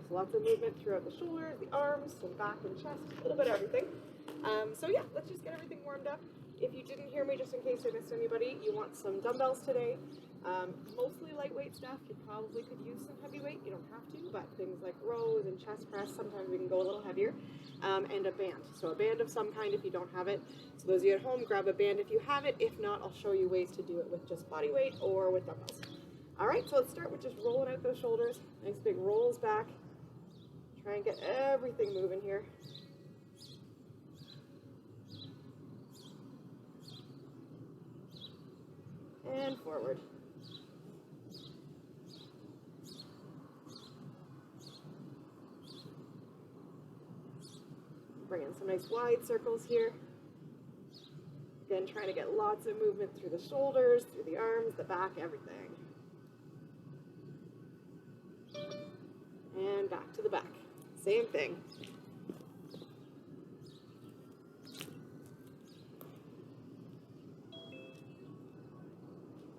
So lots of movement throughout the shoulders, the arms, the back and chest, a little bit of everything. So yeah, let's just get everything warmed up. If you didn't hear me, just in case I missed anybody, you want some dumbbells today. Mostly lightweight stuff. You probably could use some heavyweight. You don't have to, but things like rows and chest press, sometimes we can go a little heavier. And a band. So a band of some kind if you don't have it. So those of you at home, grab a band if you have it. If not, I'll show you ways to do it with just body weight or with dumbbells. All right, so let's start with just rolling out those shoulders. Nice big rolls back. Try and get everything moving here. And forward. Bring in some nice wide circles here. Again, trying to get lots of movement through the shoulders, through the arms, the back, everything. And back to the back. Same thing.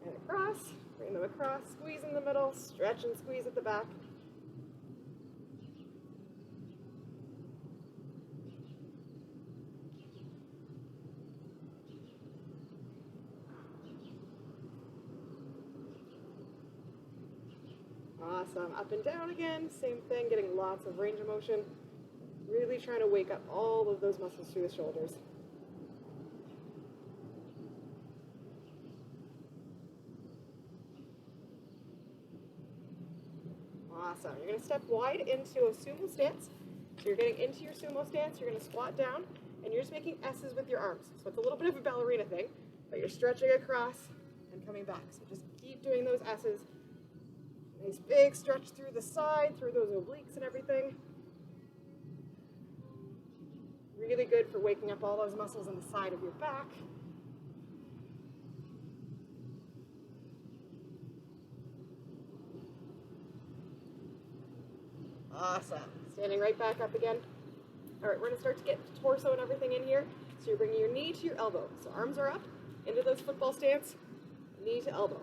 And across, bring them across, squeeze in the middle, stretch and squeeze at the back. Awesome. Up and down again, same thing, getting lots of range of motion. Really trying to wake up all of those muscles through the shoulders. Awesome. You're going to step wide into a sumo stance. So you're getting into your sumo stance, you're going to squat down, and you're just making S's with your arms. So it's a little bit of a ballerina thing, but you're stretching across and coming back. So just keep doing those S's. Nice big stretch through the side, through those obliques and everything. Really good for waking up all those muscles on the side of your back. Awesome. Standing right back up again. All right, we're gonna start to get torso and everything in here. So you're bringing your knee to your elbow. So arms are up into those football stance, knee to elbow.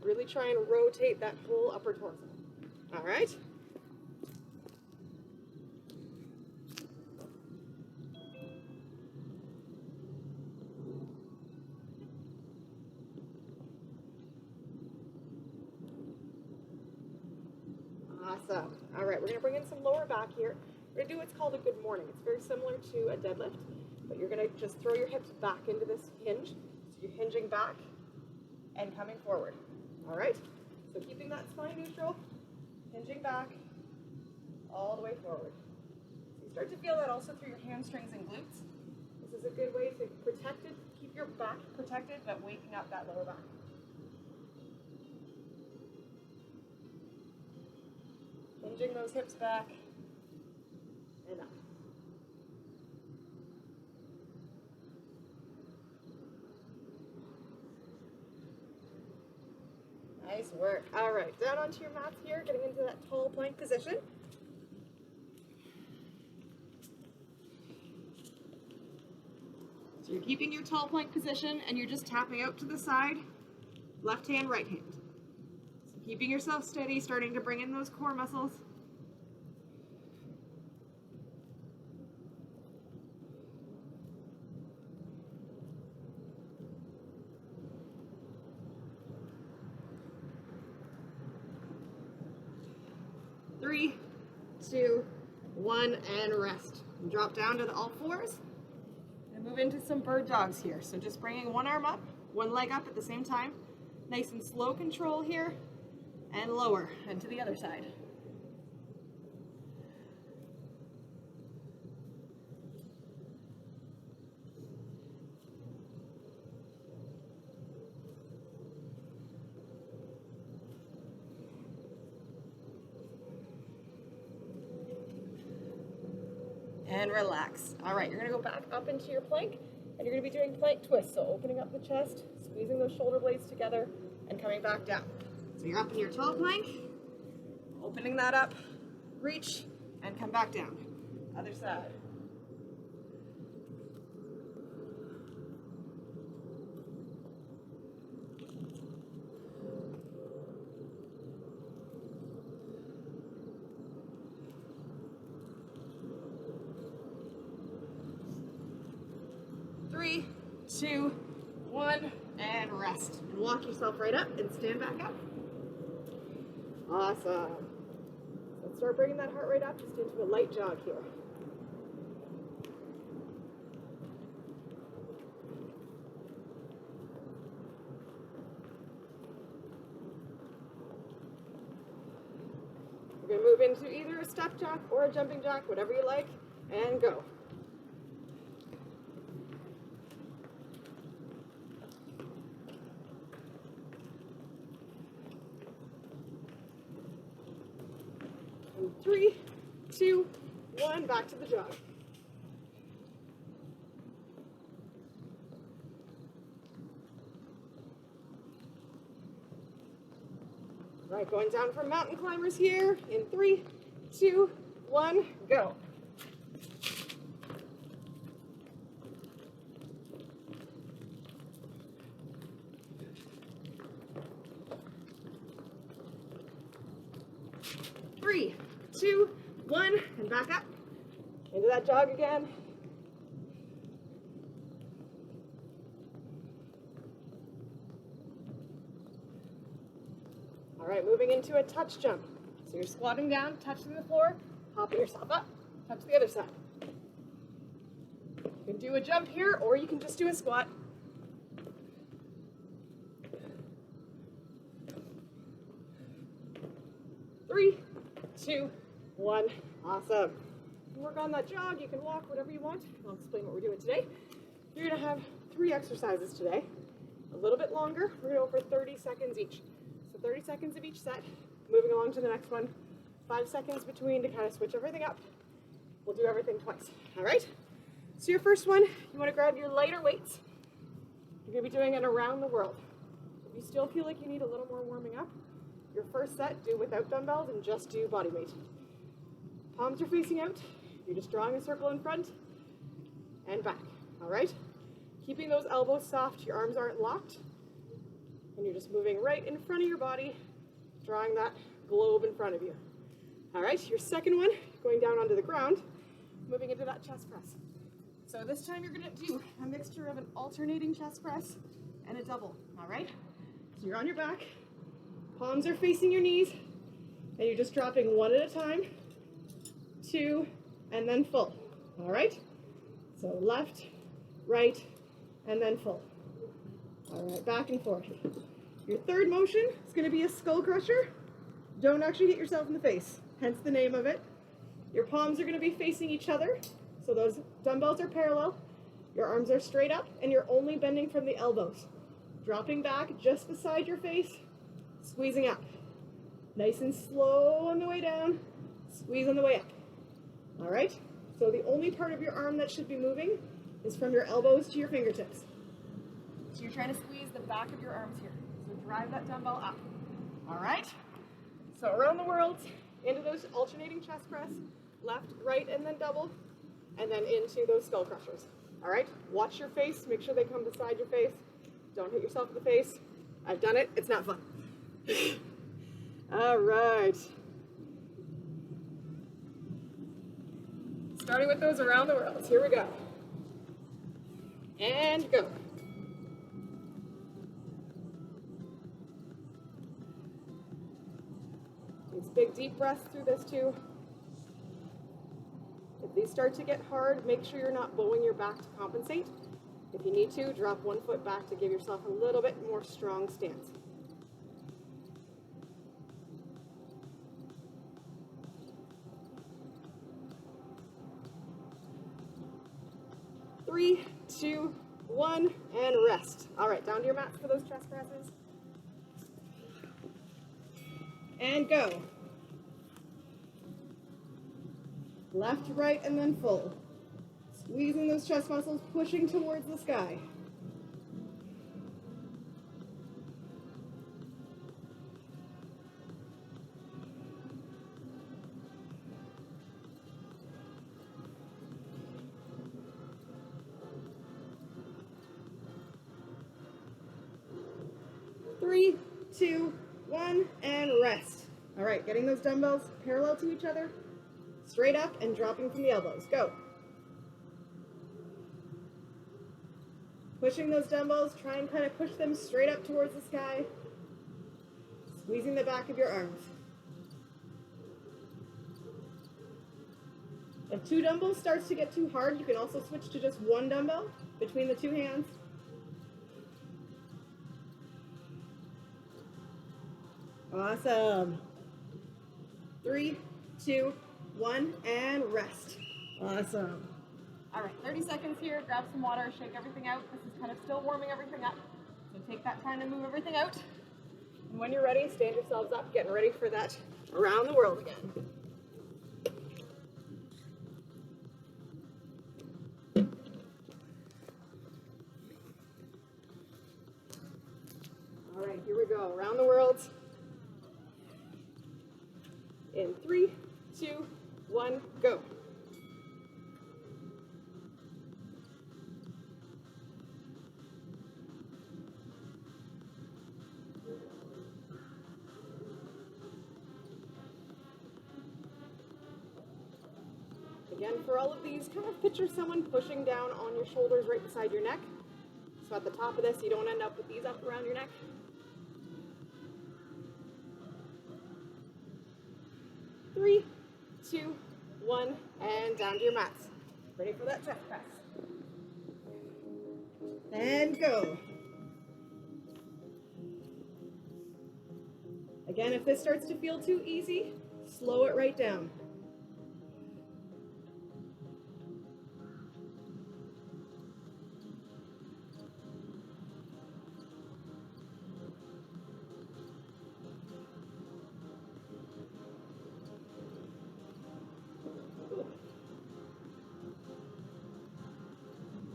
Really try and rotate that whole upper torso. All right? Awesome. All right, we're gonna bring in some lower back here. We're gonna do what's called a good morning. It's very similar to a deadlift, but you're gonna just throw your hips back into this hinge. So you're hinging back and coming forward. All right? So keeping that spine neutral, hinging back, all the way forward. So you start to feel that also through your hamstrings and glutes. This is a good way to protect it, keep your back protected, but waking up that lower back. Hinging those hips back and up. Nice work. All right, down onto your mats here, getting into that tall plank position. So you're keeping your tall plank position and you're just tapping out to the side, left hand, right hand. So keeping yourself steady, starting to bring in those core muscles. Three, 2, 1, and rest. And drop down to the all fours and move into some bird dogs here. So just bringing one arm up, one leg up at the same time. Nice and slow control here and lower and to the other side. And relax. All right, you're gonna go back up into your plank and you're gonna be doing plank twists. So opening up the chest, squeezing those shoulder blades together and coming back down. So you're up in your tall plank, opening that up, reach, and come back down. Other side. 2, 1, and rest. And walk yourself right up and stand back up. Awesome. Let's start bringing that heart rate up just into a light jog here. We're going to move into either a step jack or a jumping jack, whatever you like, and go. And 3, 2, 1, back to the jog. Right, going down for mountain climbers here in 3, 2, 1, go. Three, 2, 1, and back up. Into that jog again. All right, moving into a touch jump. So you're squatting down, touching the floor, hopping yourself up, touch the other side. You can do a jump here, or you can just do a squat. Three, 2, 1, awesome. You work on that jog, you can walk, whatever you want. I'll explain what we're doing today. You're gonna have 3 exercises today, a little bit longer. We're gonna go for 30 seconds each. So 30 seconds of each set, moving along to the next one. 5 seconds between to kind of switch everything up. We'll do everything twice, all right? So your first one, you wanna grab your lighter weights. You're gonna be doing it around the world. If you still feel like you need a little more warming up, your first set, do without dumbbells and just do body weight. Palms are facing out. You're just drawing a circle in front and back, all right? Keeping those elbows soft, your arms aren't locked, and you're just moving right in front of your body, drawing that globe in front of you. All right, your second one, going down onto the ground, moving into that chest press. So this time you're gonna do a mixture of an alternating chest press and a double, all right? So you're on your back, palms are facing your knees, and you're just dropping 1 at a time, 2, and then full, all right? So left, right, and then full. All right, back and forth. Your third motion is gonna be a skull crusher. Don't actually hit yourself in the face, hence the name of it. Your palms are gonna be facing each other, so those dumbbells are parallel. Your arms are straight up, and you're only bending from the elbows. Dropping back just beside your face, squeezing up. Nice and slow on the way down, squeeze on the way up. All right, so the only part of your arm that should be moving is from your elbows to your fingertips. So you're trying to squeeze the back of your arms here. So drive that dumbbell up. All right, so around the world, into those alternating chest press, left, right, and then double, and then into those skull crushers. All right, watch your face, make sure they come beside your face. Don't hit yourself in the face. I've done it, it's not fun. All right. Starting with those around the world. Here we go. And go. These big deep breaths through this too. If these start to get hard, make sure you're not bowing your back to compensate. If you need to, drop 1 foot back to give yourself a little bit more strong stance. Three, 2, 1, and rest. All right, down to your mats for those chest presses. And go. Left, right, and then full. Squeezing those chest muscles, pushing towards the sky. Three, 2, 1, and rest. All right, getting those dumbbells parallel to each other, straight up and dropping from the elbows. Go. Pushing those dumbbells, try and kind of push them straight up towards the sky. Squeezing the back of your arms. If 2 dumbbells starts to get too hard, you can also switch to just 1 dumbbell between the 2 hands. Awesome. 3, 2, 1, and rest. Awesome. All right, 30 seconds here. Grab some water, shake everything out. This is kind of still warming everything up. So take that time to move everything out. And when you're ready, stand yourselves up, getting ready for that around the world again. All right, here we go. Around the world. In 3, 2, 1, go. Again, for all of these, kind of picture someone pushing down on your shoulders right beside your neck. So at the top of this, you don't end up with these up around your neck. 3, 2, 1, and down to your mats. Ready for that chest press. And go. Again, if this starts to feel too easy, slow it right down.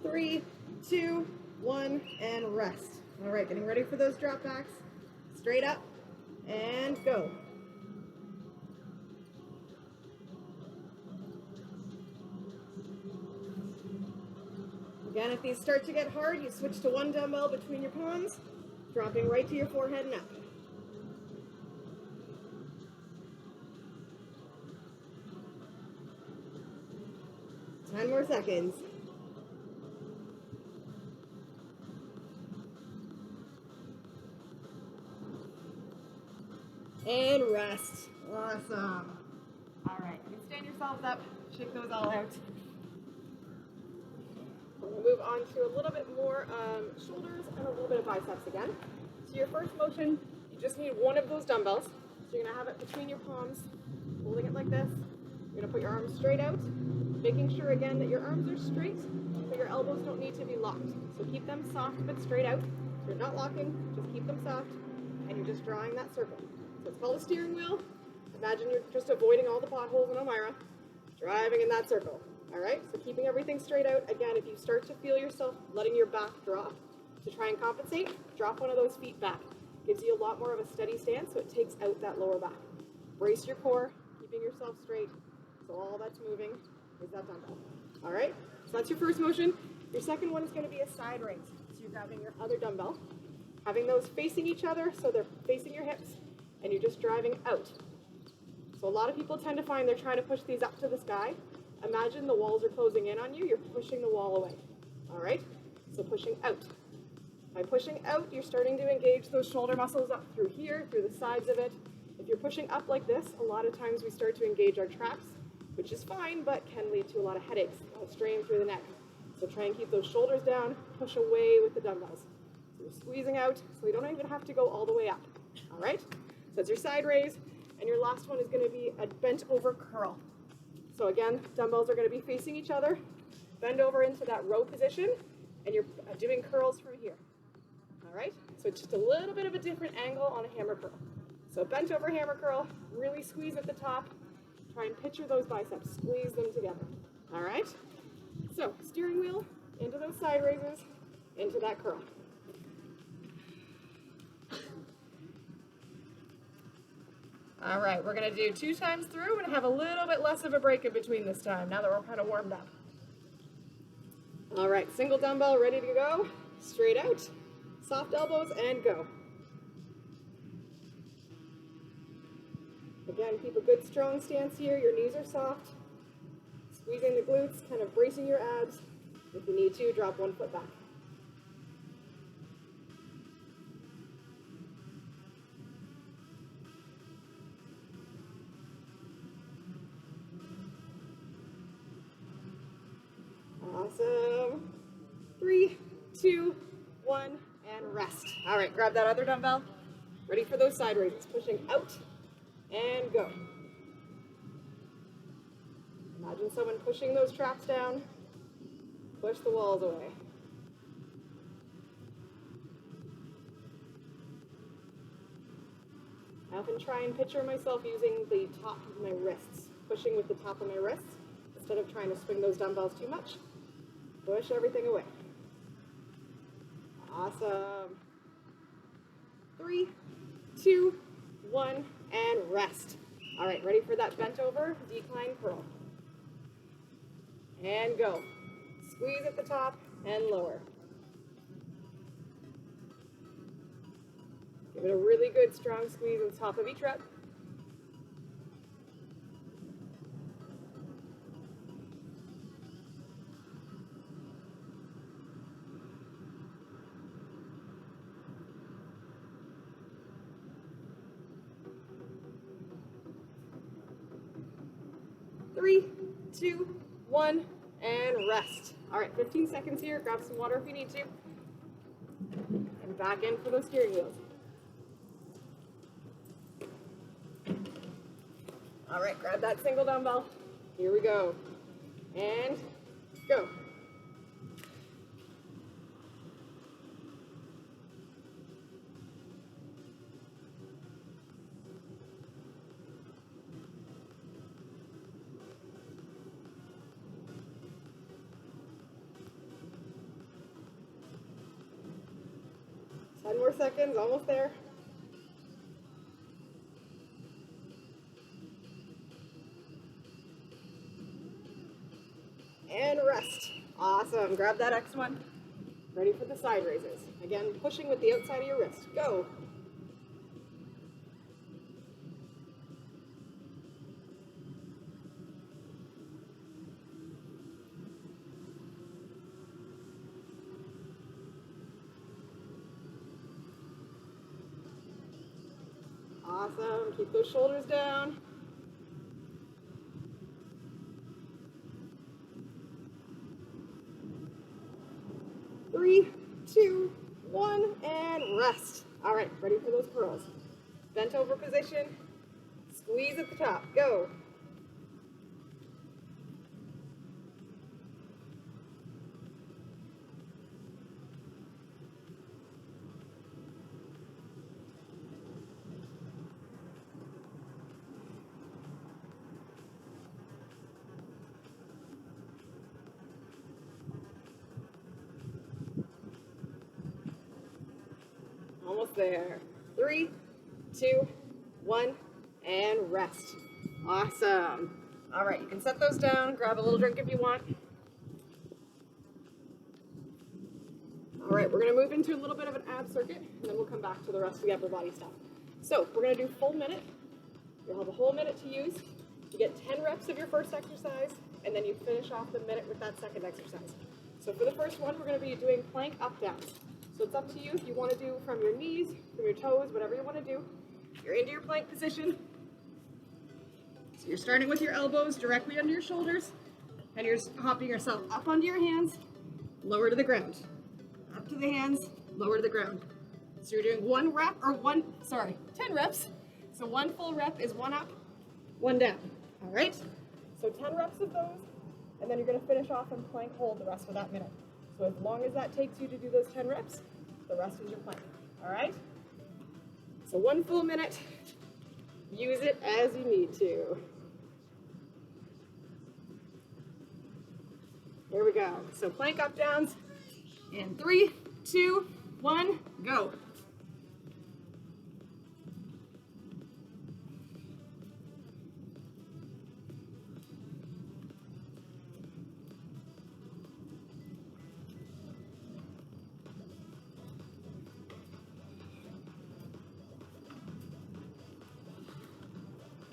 Three, 2, 1, and rest. All right, getting ready for those drop backs. Straight up and go. Again, if these start to get hard, you switch to 1 dumbbell between your palms, dropping right to your forehead and up. 10 more seconds. And rest. Awesome. All right, you can stand yourselves up, shake those all out. We're going to move on to a little bit more shoulders and a little bit of biceps again. So your first motion, you just need 1 of those dumbbells. So you're going to have it between your palms, holding it like this. You're going to put your arms straight out, making sure again that your arms are straight, but your elbows don't need to be locked. So keep them soft but straight out. So you're not locking, just keep them soft, and you're just drawing that circle. So it's called a steering wheel. Imagine you're just avoiding all the potholes in Elmira, driving in that circle. All right, so keeping everything straight out. Again, if you start to feel yourself letting your back drop, to try and compensate, drop one of those feet back. Gives you a lot more of a steady stance, so it takes out that lower back. Brace your core, keeping yourself straight, so all that's moving is that dumbbell. All right, so that's your first motion. Your second one is going to be a side raise. So you're grabbing your other dumbbell, having those facing each other, so they're facing your hips, and you're just driving out. So a lot of people tend to find they're trying to push these up to the sky. Imagine the walls are closing in on you, you're pushing the wall away. All right, so pushing out. By pushing out, you're starting to engage those shoulder muscles up through here, through the sides of it. If you're pushing up like this, a lot of times we start to engage our traps, which is fine, but can lead to a lot of headaches, strain through the neck. So try and keep those shoulders down, push away with the dumbbells. So you're squeezing out, so you don't even have to go all the way up. All right, so that's your side raise, and your last one is going to be a bent over curl. So again, dumbbells are going to be facing each other. Bend over into that row position, and you're doing curls through here. All right, so it's just a little bit of a different angle on a hammer curl. So bent over hammer curl, really squeeze at the top. Try and picture those biceps, squeeze them together. All right, so steering wheel into those side raises, into that curl. All right, we're gonna do 2 times through and have a little bit less of a break in between this time, now that we're kind of warmed up. All right, single dumbbell ready to go, straight out, soft elbows, and go. Again, keep a good strong stance here, your knees are soft, squeezing the glutes, kind of bracing your abs. If you need to, drop 1 foot back. 2, 1, and rest. All right, grab that other dumbbell. Ready for those side raises. Pushing out and go. Imagine someone pushing those traps down. Push the walls away. I often try and picture myself using the top of my wrists, pushing with the top of my wrists, instead of trying to swing those dumbbells too much. Push everything away. Awesome. 3, 2, 1, and rest. All right, ready for that bent over decline curl. And go. Squeeze at the top and lower. Give it a really good strong squeeze at the top of each rep. Three, 2, 1, and rest. All right, 15 seconds here. Grab some water if you need to. And back in for those steering wheels. All right, grab that single dumbbell. Here we go. And go. More seconds, almost there. And rest. Awesome. Grab that X one. Ready for the side raises. Again, pushing with the outside of your wrist. Go. Awesome. Keep those shoulders down. Three, 2, 1, and rest. All right, ready for those curls. Bent over position. Squeeze at the top. Go. Almost there. 3, 2, 1, and rest. Awesome. All right, you can set those down. Grab a little drink if you want. All right, we're going to move into a little bit of an ab circuit, and then we'll come back to the rest of the upper body stuff. So we're going to do full minute. You'll have a whole minute to use. You get 10 reps of your first exercise, and then you finish off the minute with that second exercise. So for the first one, we're going to be doing plank up-downs. So it's up to you if you want to do from your knees, from your toes, whatever you want to do. You're into your plank position. So you're starting with your elbows directly under your shoulders, and you're hopping yourself up onto your hands, lower to the ground. Up to the hands, lower to the ground. So you're doing 10 reps. So one full rep is 1 up, 1 down. All right? So 10 reps of those, and then you're going to finish off and plank hold the rest of that minute. So as long as that takes you to do those 10 reps, the rest is your plank. All right? So 1 full minute. Use it as you need to. Here we go. So plank up downs in 3, 2, 1, go.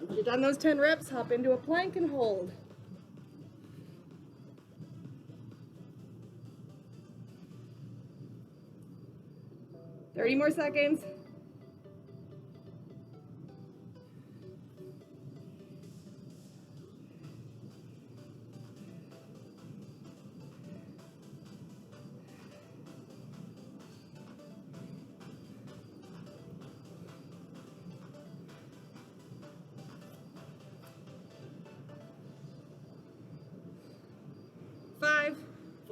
If you've done those 10 reps, hop into a plank and hold. Thirty more seconds.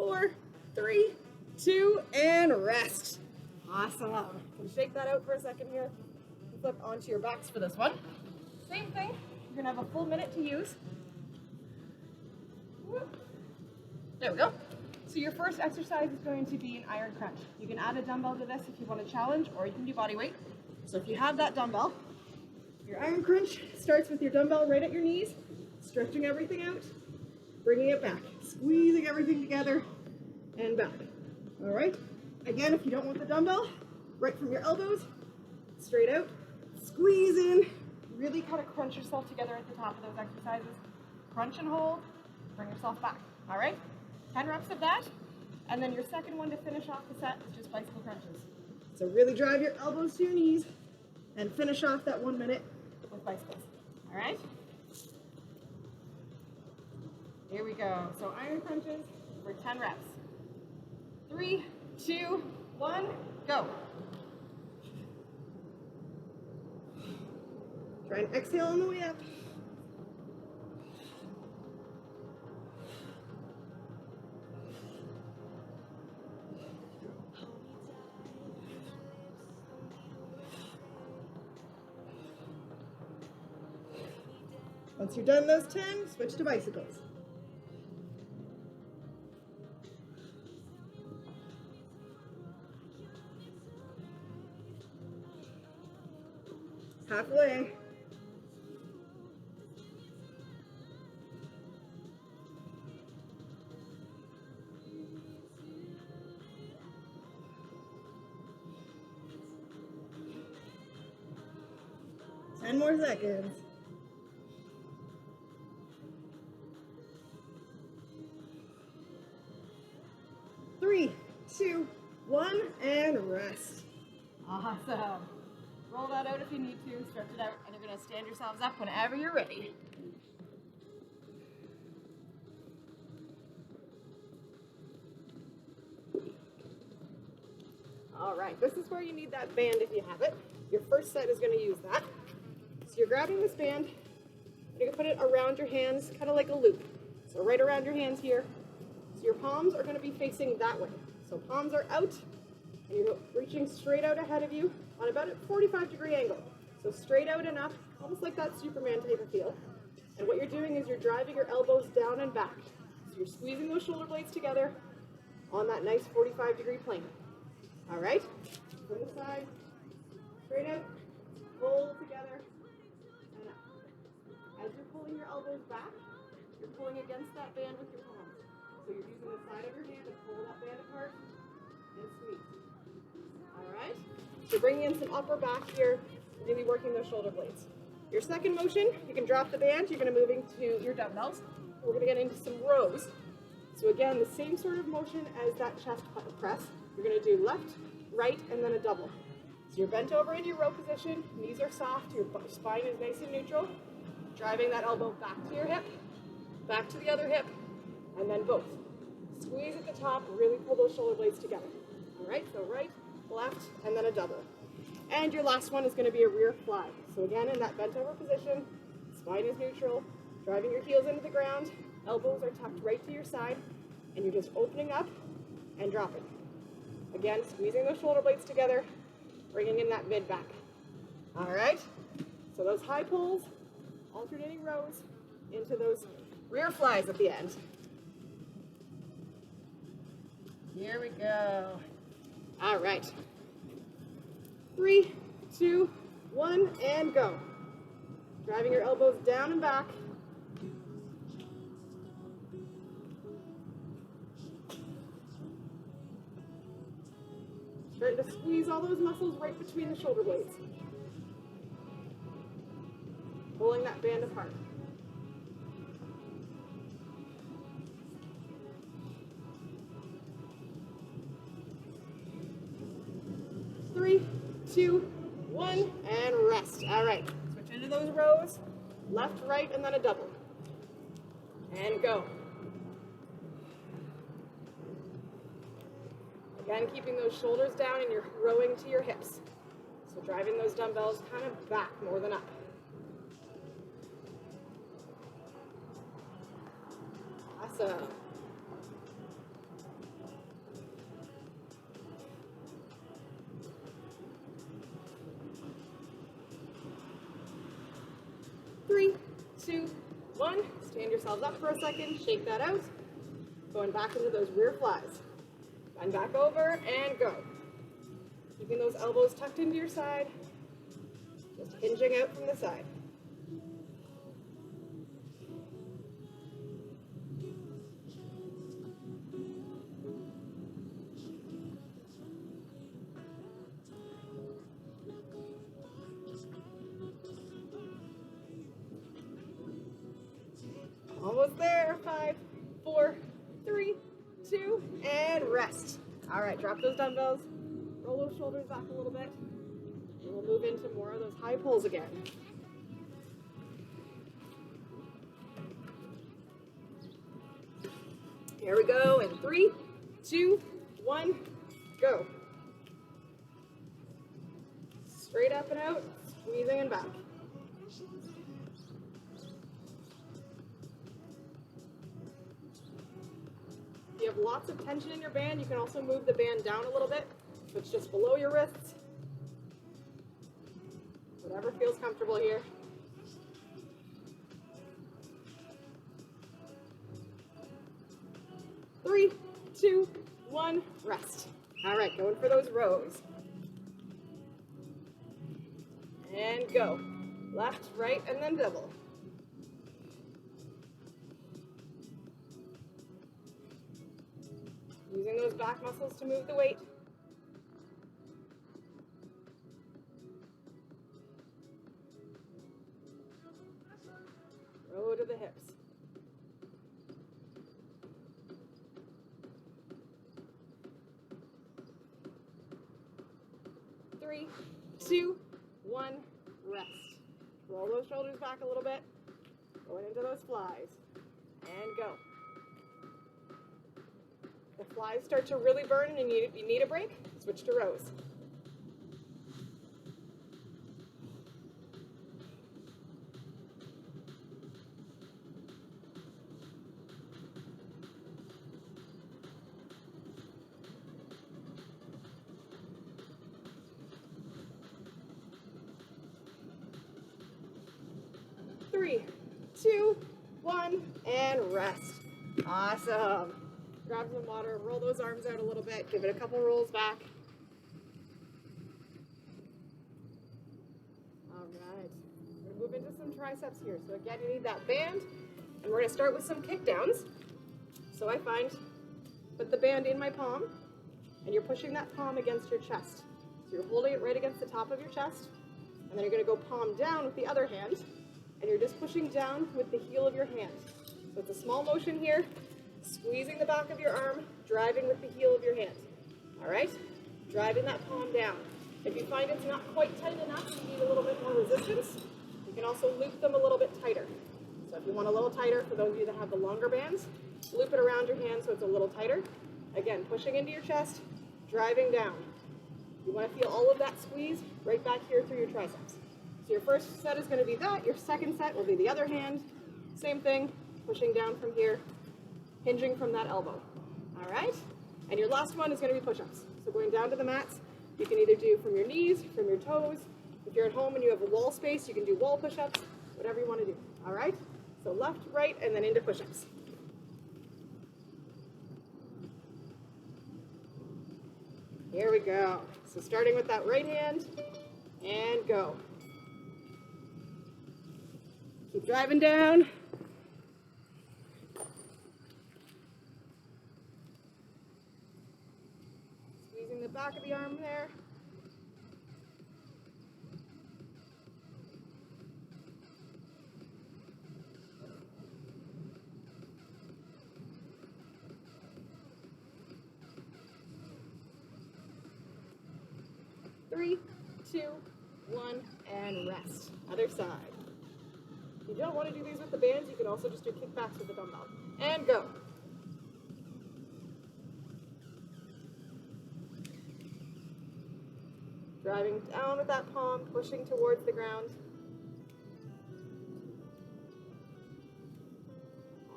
4, 3, 2, and rest. Awesome. Can shake that out for a second here. Flip onto your backs for this one. Same thing. You're gonna have a full minute to use. There we go. So your first exercise is going to be an iron crunch. You can add a dumbbell to this if you want to challenge, or you can do body weight. So if you have that dumbbell, your iron crunch starts with your dumbbell right at your knees, stretching everything out, bringing it back, squeezing everything together, and back. All right? Again, if you don't want the dumbbell, right from your elbows, straight out, squeeze in, really kind of crunch yourself together at the top of those exercises. Crunch and hold, bring yourself back. All right? 10 reps of that, and then your second one to finish off the set is just bicycle crunches. So really drive your elbows to your knees and finish off that 1 minute with bicycles. All right? Here we go. So iron crunches for 10 reps. 3, 2, 1, go. Try and exhale on the way up. Once you're done those 10, switch to bicycles. Halfway. Ten more seconds. 3, 2, 1, and rest. Awesome. Roll that out if you need to, stretch it out, and you're going to stand yourselves up whenever you're ready. All right, this is where you need that band if you have it. Your first set is going to use that. So you're grabbing this band, and you're going to put it around your hands, kind of like a loop. So right around your hands here. So your palms are going to be facing that way. So palms are out, and you're reaching straight out ahead of you on about a 45-degree angle. So straight out and up, almost like that Superman type of feel. And what you're doing is you're driving your elbows down and back. So you're squeezing those shoulder blades together on that nice 45-degree plane. All right? From the side, straight out, pull together, and up. As you're pulling your elbows back, you're pulling against that band with your palms. So you're using the side of your hand to pull that band apart and squeeze. All right? So bringing in some upper back here, really working those shoulder blades. Your second motion, you can drop the band, you're going to move into your dumbbells. We're going to get into some rows. So again, the same sort of motion as that chest press. You're going to do left, right, and then a double. So you're bent over in your row position, knees are soft, your spine is nice and neutral. Driving that elbow back to your hip, back to the other hip, and then both. Squeeze at the top, really pull those shoulder blades together. All right, so right, left, and then a double. And your last one is going to be a rear fly. So again, in that bent over position, spine is neutral, driving your heels into the ground, elbows are tucked right to your side, and you're just opening up and dropping. Again, squeezing those shoulder blades together, bringing in that mid back. All right, so those high pulls, alternating rows into those rear flies at the end. Here we go. All right. 3, 2, 1, and go. Driving your elbows down and back. Starting to squeeze all those muscles right between the shoulder blades. Pulling that band apart. Three, 2, 1, and rest. All right, switch into those rows, left, right, and then a double. And go. Again, keeping those shoulders down and you're rowing to your hips. So driving those dumbbells kind of back more than up. Awesome. stand yourselves up for a second, shake that out. Going back into those rear flies. Bend back over and go. Keeping those elbows tucked into your side. Just hinging out from the side. Almost there. 5, 4, 3, 2, and rest. All right, drop those dumbbells. Roll those shoulders back a little bit. And we'll move into more of those high pulls again. Here we go in 3, 2, 1, go. Straight up and out, squeezing and back. If you have lots of tension in your band, you can also move the band down a little bit, so it's just below your wrists. Whatever feels comfortable here. Three, 2, 1, rest. All right, going for those rows. And go. Left, right, and then double. Using those back muscles to move the weight. Row to the hips. Three, 2, 1, rest. Roll those shoulders back a little bit. Going into those flies. And go. If the flies start to really burn and you need a break, switch to rows. Three, 2, 1, and rest. Awesome. Grab some water, roll those arms out a little bit, give it a couple rolls back. All right, we're gonna move into some triceps here. So again, you need that band, and we're gonna start with some kick downs. So I find, put the band in my palm, and you're pushing that palm against your chest. So you're holding it right against the top of your chest, and then you're gonna go palm down with the other hand, and you're just pushing down with the heel of your hand. So it's a small motion here, squeezing the back of your arm, driving with the heel of your hand. All right? Driving that palm down. If you find it's not quite tight enough, you need a little bit more resistance, you can also loop them a little bit tighter. So if you want a little tighter, for those of you that have the longer bands, loop it around your hand so it's a little tighter. Again, pushing into your chest, driving down. You want to feel all of that squeeze right back here through your triceps. So your first set is going to be that. Your second set will be the other hand. Same thing, pushing down from here, hinging from that elbow. All right? And your last one is going to be push-ups. So going down to the mats, you can either do from your knees, from your toes. If you're at home and you have a wall space, you can do wall push-ups, whatever you want to do. All right? So left, right, and then into push-ups. Here we go. So starting with that right hand, and go. Keep driving down. Squeezing the back of the arm there. Three, 2, 1, and rest. Other side. If you don't want to do these with the bands, you can also just do kickbacks with the dumbbell. And go. Driving down with that palm, pushing towards the ground.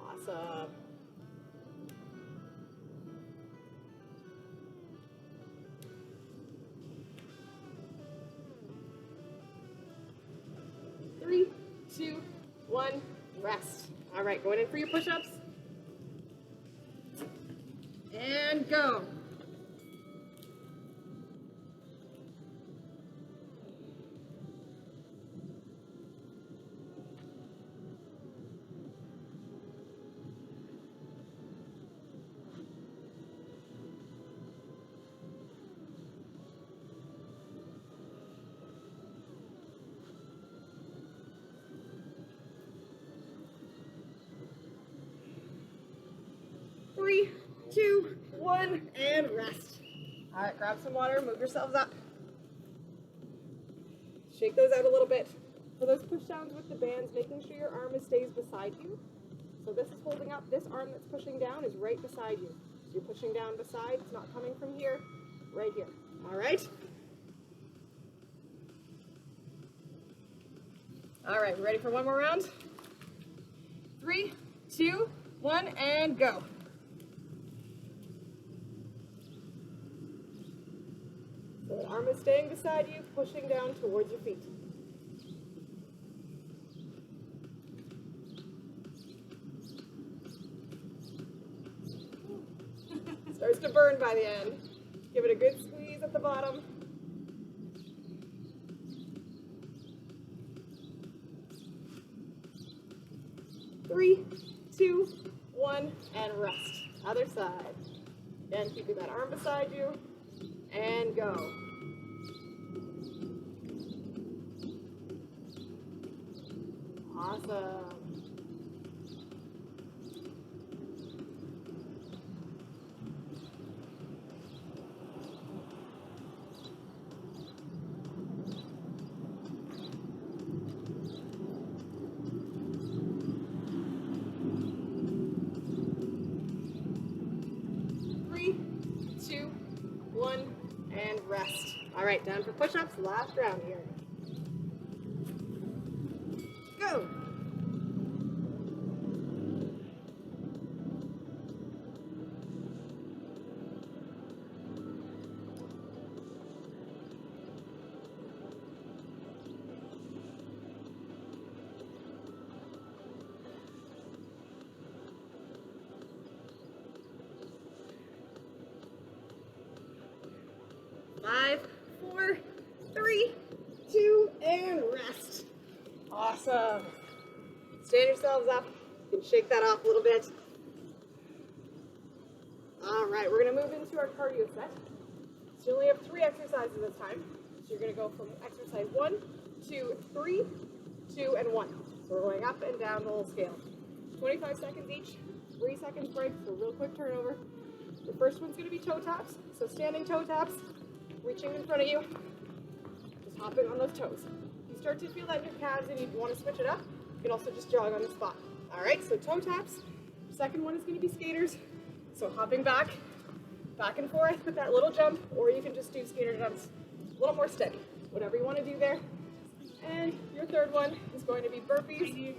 Awesome. Three, 2, 1, rest. All right. right, going in for your push-ups. And go. Three, two, one, and rest. All right, grab some water, move yourselves up. Shake those out a little bit. For those push downs with the bands, making sure your arm stays beside you. So this is holding up, this arm that's pushing down is right beside you. So you're pushing down beside, it's not coming from here, right here. All right? All right, we ready for one more round? 3, 2, 1, and go. So the arm is staying beside you, pushing down towards your feet. Starts to burn by the end. Give it a good squeeze at the bottom. Three, two, one, and rest. Other side. Again, keeping that arm beside you. And go. Awesome. Three, two, one, and rest. All right, down for push-ups, last round here. Go. Five, four, three, two, and rest. Awesome. Stand yourselves up. You can shake that off a little bit. All right, we're going to move into our cardio set. So you only have 3 exercises this time. So you're going to go from exercise 1, 2, 3, 2, and 1. So we're going up and down the whole scale. 25 seconds each, 3 seconds break, so real quick turnover. The first one's going to be toe taps. So standing toe taps. Reaching in front of you, just hopping on those toes. If you start to feel that in your calves and you want to switch it up, you can also just jog on the spot. All right, so toe taps. Second one is going to be skaters. So hopping back and forth with that little jump, or you can just do skater jumps a little more steady, whatever you want to do there. And your third one is going to be burpees.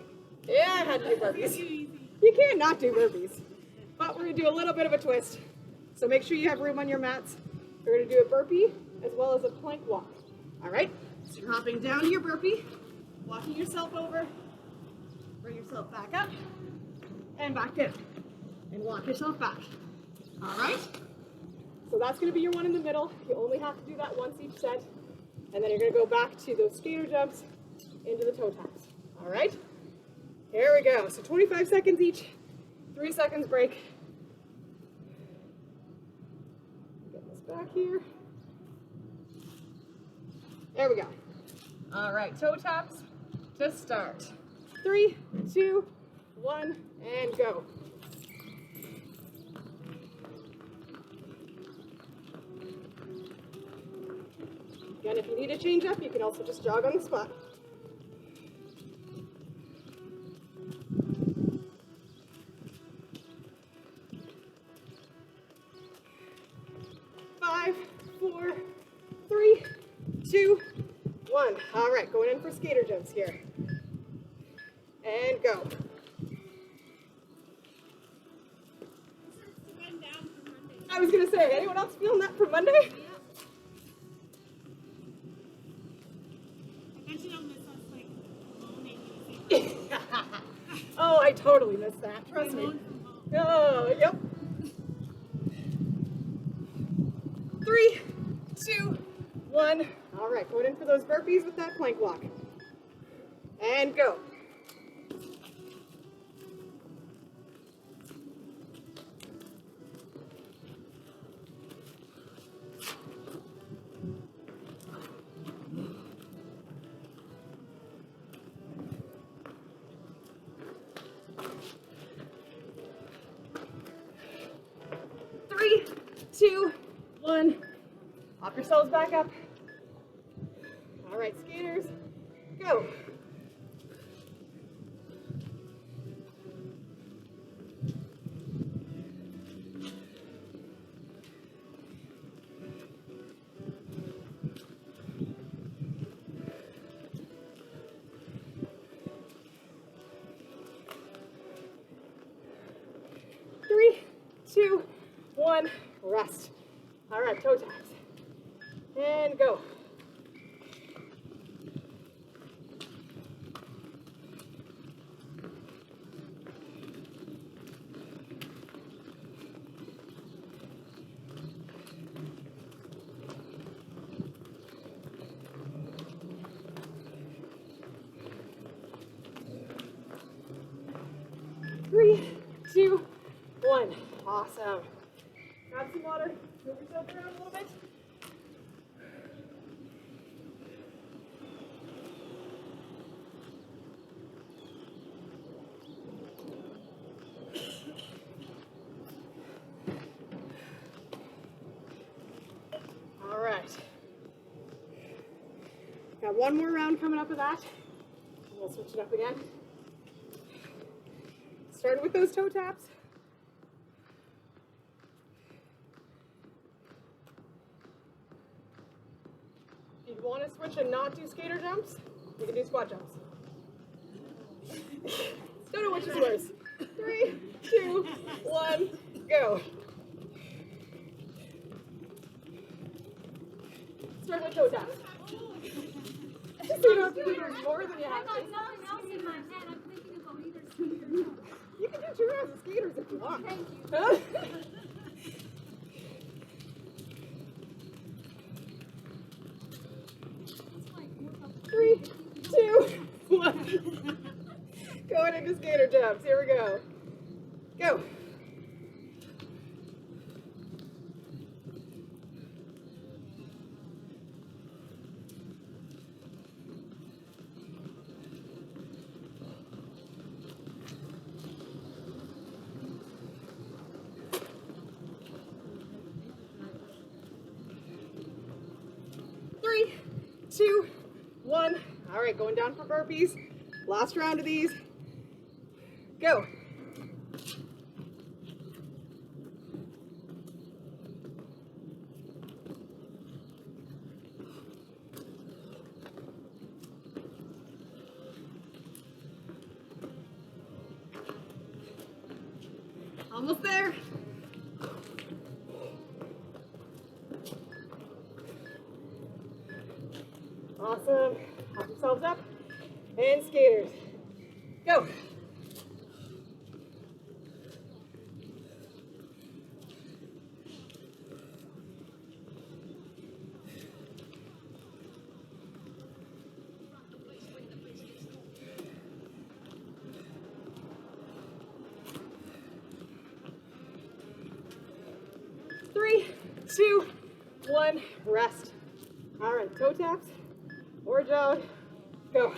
Yeah, I had to do burpees. You can't not do burpees, but we're going to do a little bit of a twist. So make sure you have room on your mats. We're going to do a burpee as well as a plank walk. All right? So you're hopping down to your burpee, walking yourself over, bring yourself back up, and back down. And walk yourself back. All right? So that's going to be your one in the middle. You only have to do that once each set. And then you're going to go back to those skater jumps into the toe taps. All right? Here we go. So 25 seconds each, 3 seconds break. Back here. There we go. All right, toe taps to start. 3, 2, 1, and go. Again, if you need a change up, you can also just jog on the spot. Five, four, three, two, one. All right, going in for skater jumps here. And go. I was going to say, anyone else feeling that for Monday? I bet you don't miss us like moaning. Oh, I totally miss past that, trust me. Oh, yep. 3, 2, 1. All right, going in for those burpees with that plank walk. And go. Three, 2, 1. Hop yourselves back up. All right, skaters, go. Three, 2, 1, rest. All right, toe taps. And go. Three, 2, 1. Awesome. Grab some water. Move yourself around a little bit. All right. Got one more round coming up of that. We'll switch it up again. Starting with those toe taps. If you want to switch and not do skater jumps, you can do squat jumps. Don't know which is worse. 3, 2, 1, go. Start with toe taps. Just so you don't have to do more than you have to. Nothing else in my head. I'm thinking about either skater jump. You can do 2 rounds of skaters if you want. Thank you. Huh? 3, 2, 1. Going into skater jumps. Here we go. Go. Three, 2, 1. All right, going down for burpees. Last round of these. Go. Almost there. Awesome. Hop yourselves up. And skaters. Go. Three, 2, 1, rest. All right, toe taps or jog. Go.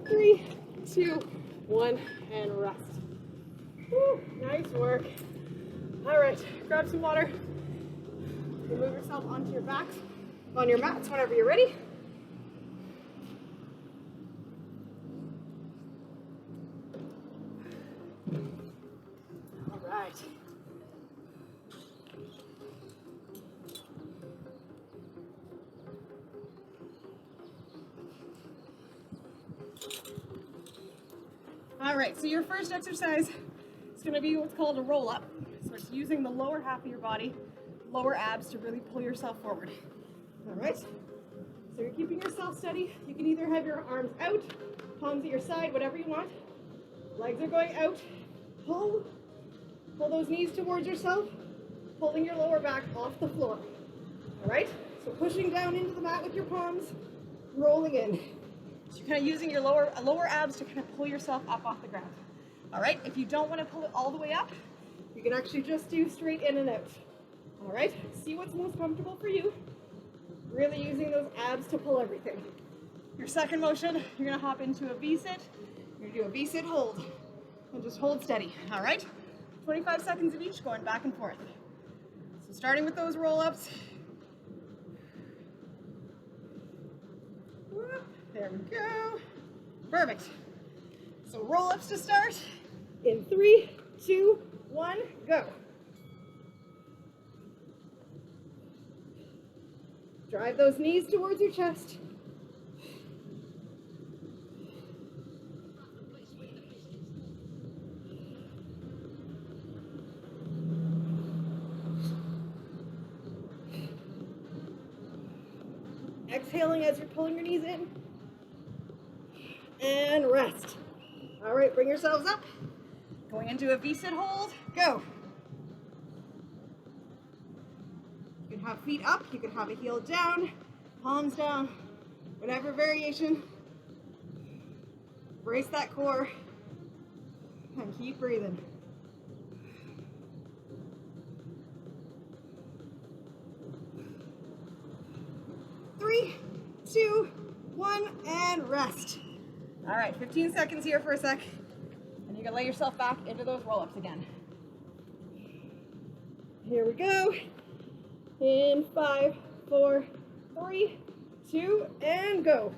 Three, 2, 1, and rest. Woo, nice work. All right, grab some water. You move yourself onto your backs, on your mats whenever you're ready. All right. All right, so your first exercise is going to be what's called a roll-up. So it's using the lower half of your body, lower abs, to really pull yourself forward. All right, so you're keeping yourself steady. You can either have your arms out, palms at your side, whatever you want. Legs are going out. Pull those knees towards yourself, pulling your lower back off the floor. All right, so pushing down into the mat with your palms, rolling in. So you're kind of using your lower abs to kind of pull yourself up off the ground. All right, if you don't want to pull it all the way up, you can actually just do straight in and out. All right, see what's most comfortable for you. Really using those abs to pull everything. Your second motion, you're gonna hop into a V-sit. You're gonna do a V-sit hold, and just hold steady, all right? 25 seconds of each, going back and forth. So starting with those roll-ups. There we go. Perfect. So roll-ups to start. In 3, 2, 1, go. Drive those knees towards your chest. Exhaling as you're pulling your knees in. And rest. All right, bring yourselves up. Going into a V-sit hold, go. You can have feet up, you can have a heel down, palms down, whatever variation. Brace that core and keep breathing. Three, 2, 1, and rest. All right, 15 seconds here for a sec, and you can lay yourself back into those roll-ups again. Here we go. In 5, 4, 3, 2, and go.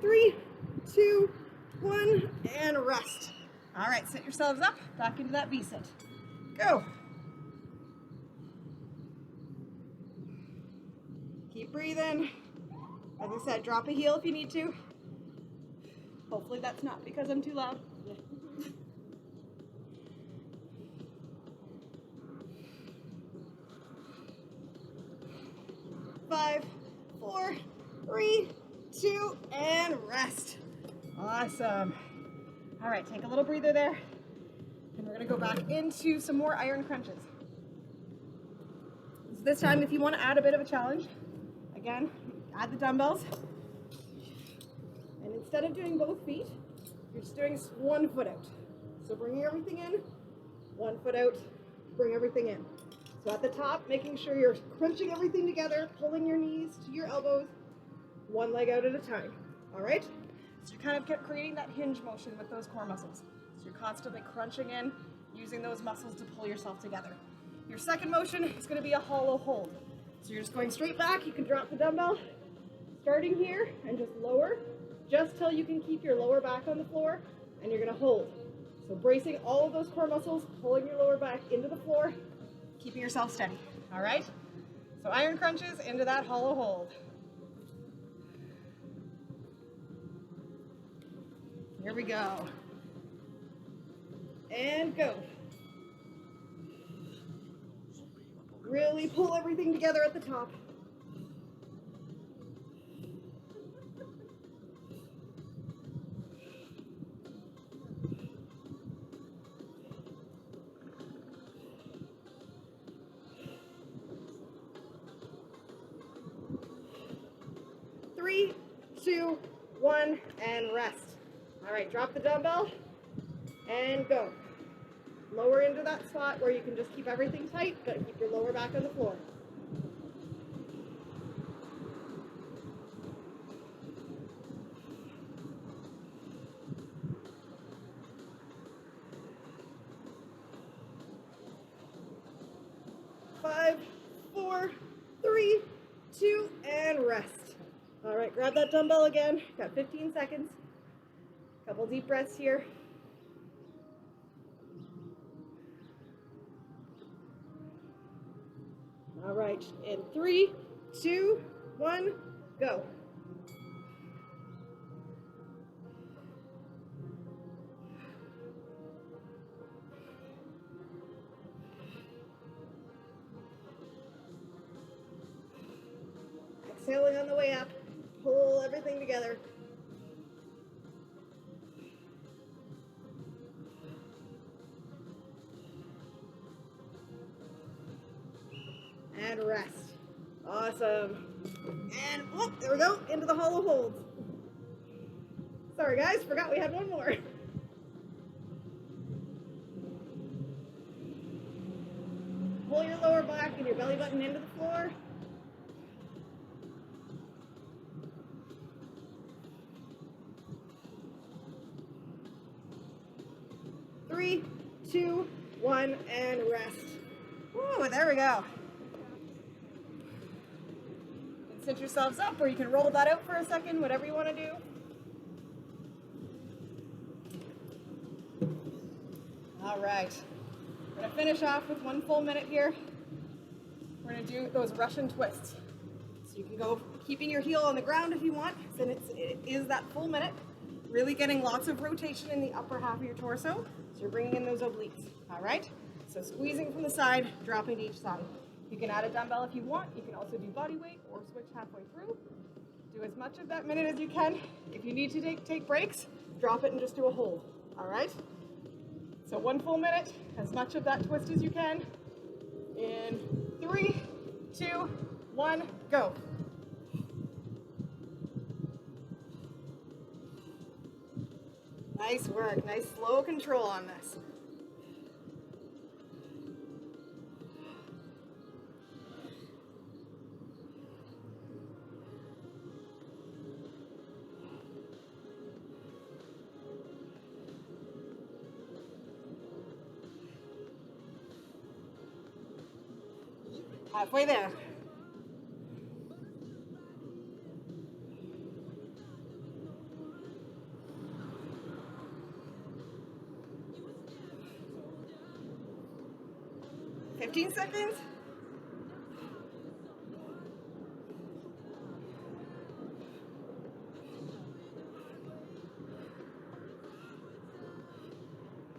Three, 2, 1, and rest. All right, sit yourselves up, back into that V-sit. Go. Keep breathing. As I said, drop a heel if you need to. Hopefully that's not because I'm too loud. 5, 4, 3, 2, and rest. Awesome. All right, take a little breather there. And we're gonna go back into some more iron crunches. So this time, if you wanna add a bit of a challenge, again, add the dumbbells. And instead of doing both feet, you're just doing one foot out. So bringing everything in, one foot out, bring everything in. So at the top, making sure you're crunching everything together, pulling your knees to your elbows, one leg out at a time, all right? So you're kind of creating that hinge motion with those core muscles. So you're constantly crunching in, using those muscles to pull yourself together. Your second motion is gonna be a hollow hold. So you're just going straight back, you can drop the dumbbell, starting here, and just lower, just till you can keep your lower back on the floor, and you're gonna hold. So bracing all of those core muscles, pulling your lower back into the floor, keeping yourself steady, all right? So iron crunches into that hollow hold. Here we go. And go. Really pull everything together at the top. Three, 2, 1, and rest. All right, drop the dumbbell and go. Lower into that spot where you can just keep everything tight, but keep your lower back on the floor. Five, 4, 3, 2, and rest. All right, grab that dumbbell again. Got 15 seconds. Couple deep breaths here. All right, in 3, 2, 1, go. Exhaling on the way up. Pull everything together. And rest. Awesome. And oh, there we go, into the hollow holds. Sorry guys, forgot we had one more. Pull your lower back and your belly button into the floor. Three, 2, 1, and rest. Woo, there we go. Sit yourselves up, or you can roll that out for a second, whatever you want to do. All right, we're gonna finish off with 1 full minute here. We're gonna do those Russian twists. So you can go keeping your heel on the ground if you want, then it is that full minute. Really getting lots of rotation in the upper half of your torso. So you're bringing in those obliques, all right? So squeezing from the side, dropping to each side. You can add a dumbbell if you want. You can also do body weight or switch halfway through. Do as much of that minute as you can. If you need to take breaks, drop it and just do a hold, all right? So 1 full minute, as much of that twist as you can. In 3, 2, 1, go. Nice work, nice slow control on this. Halfway there. $15 seconds.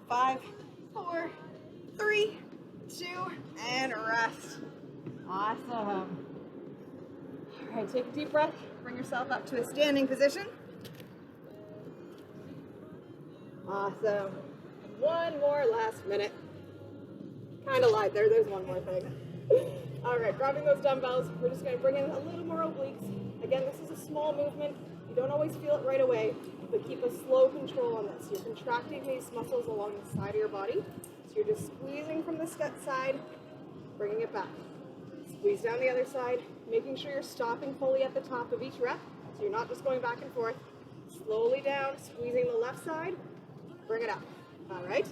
Five, 4, 3, 2, and rest. Awesome. All right, take a deep breath. Bring yourself up to a standing position. Awesome. 1 more last minute. Kind of lied there. There's 1 more thing. All right, grabbing those dumbbells. We're just going to bring in a little more obliques. Again, this is a small movement. You don't always feel it right away, but keep a slow control on this. You're contracting these muscles along the side of your body. So you're just squeezing from the side, bringing it back. Squeeze down the other side, making sure you're stopping fully at the top of each rep, so you're not just going back and forth. Slowly down, squeezing the left side, bring it up, all right?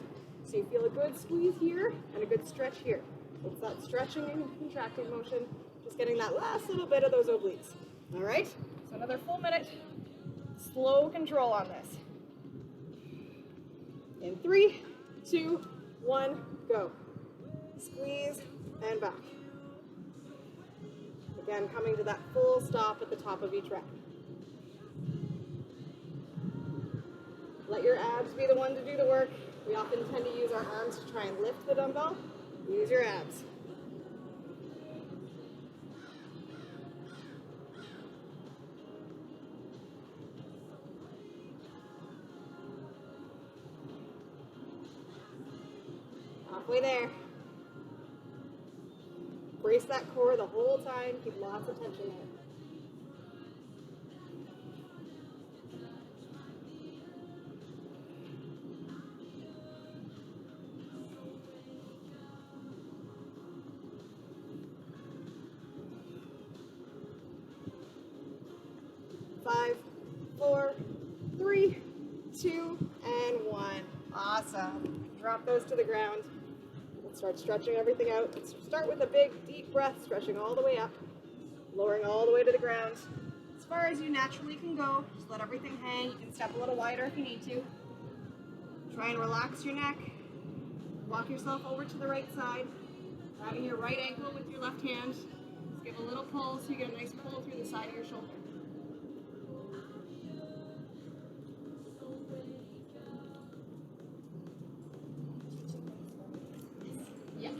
So you feel a good squeeze here and a good stretch here. It's that stretching and contracting motion, just getting that last little bit of those obliques, all right? So another full minute, slow control on this. In 3, 2, 1, go. Squeeze and back. Again, coming to that full stop at the top of each rep. Let your abs be the one to do the work. We often tend to use our arms to try and lift the dumbbell. Use your abs. Halfway there. Brace that core the whole time. Keep lots of tension there. Five, 4, 3, 2, and 1. Awesome. Drop those to the ground. Let's start stretching everything out. Let's start with a big, deep breath, stretching all the way up. Lowering all the way to the ground. As far as you naturally can go, just let everything hang. You can step a little wider if you need to. Try and relax your neck. Walk yourself over to the right side, grabbing your right ankle with your left hand. Just give a little pull so you get a nice pull through the side of your shoulder. Yeah,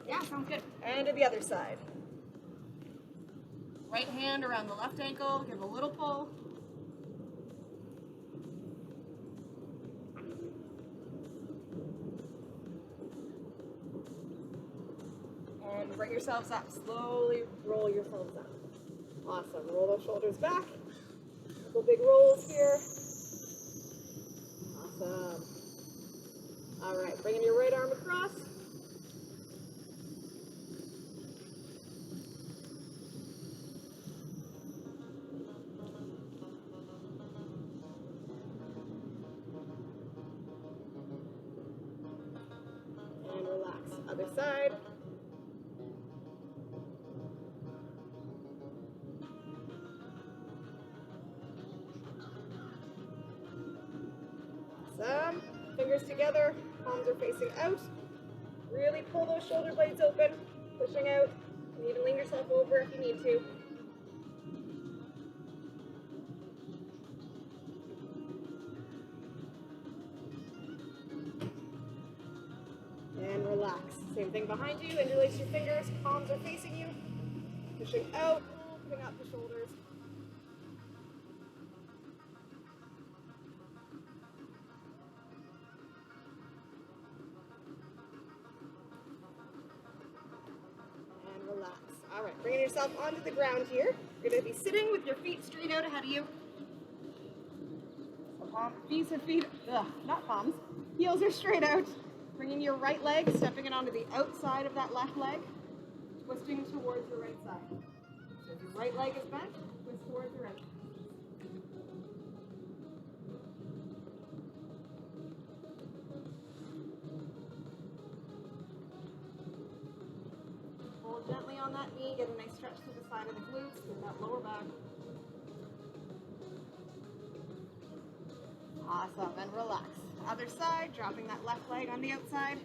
yeah, sounds good. And to the other side. Right hand around the left ankle, give a little pull. And bring yourselves up. Slowly roll yourselves up. Awesome. Roll those shoulders back. Couple big rolls here. Awesome. All right, bringing your right arm across. And relax. Other side. Awesome. Fingers together, palms are facing out. Really pull those shoulder blades open, pushing out. You can even lean yourself over if you need to. And relax. Same thing behind you. Interlace your fingers, palms are facing you. Pushing out, opening up the shoulders. Relax. All right, bringing yourself onto the ground here. You're going to be sitting with your feet straight out ahead of you. So not palms. Heels are straight out. Bringing your right leg, stepping it onto the outside of that left leg, twisting towards your right side. So if your right leg is bent, twist towards the right. Gently on that knee, get a nice stretch to the side of the glutes with that lower back. Awesome, and relax. Other side, dropping that left leg on the outside,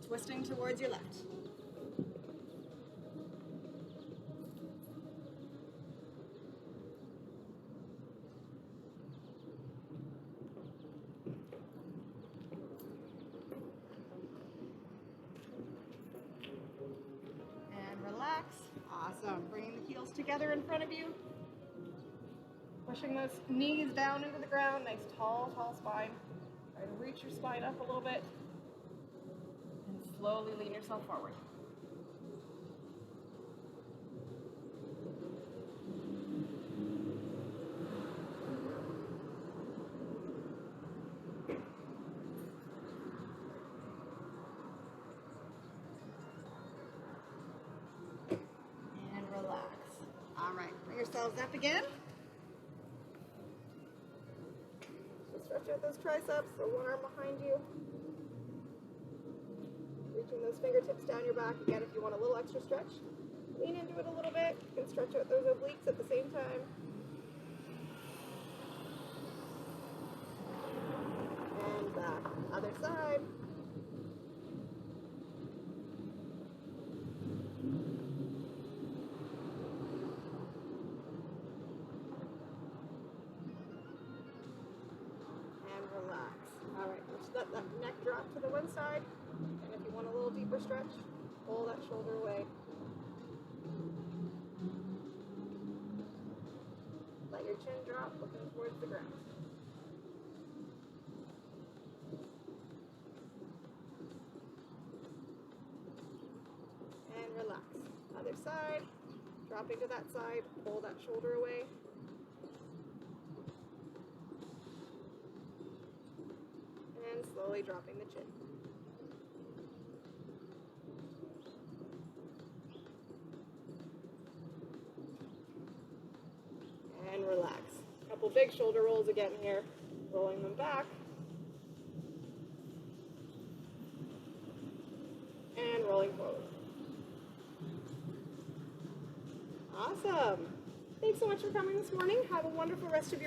twisting towards your left. Awesome. Bringing the heels together in front of you. Pushing those knees down into the ground. Nice tall, tall spine. Try to reach your spine up a little bit. And slowly lean yourself forward. Yourselves up again. So stretch out those triceps, so one arm behind you. Reaching those fingertips down your back. Again, if you want a little extra stretch, lean into it a little bit. You can stretch out those obliques at the same time. And back. Other side. Let that neck drop to the one side, and if you want a little deeper stretch, pull that shoulder away. Let your chin drop, looking towards the ground. And relax. Other side, dropping to that side, pull that shoulder away. And slowly dropping the chin. And relax. A couple big shoulder rolls again here. Rolling them back. And rolling forward. Awesome. Thanks so much for coming this morning. Have a wonderful rest of your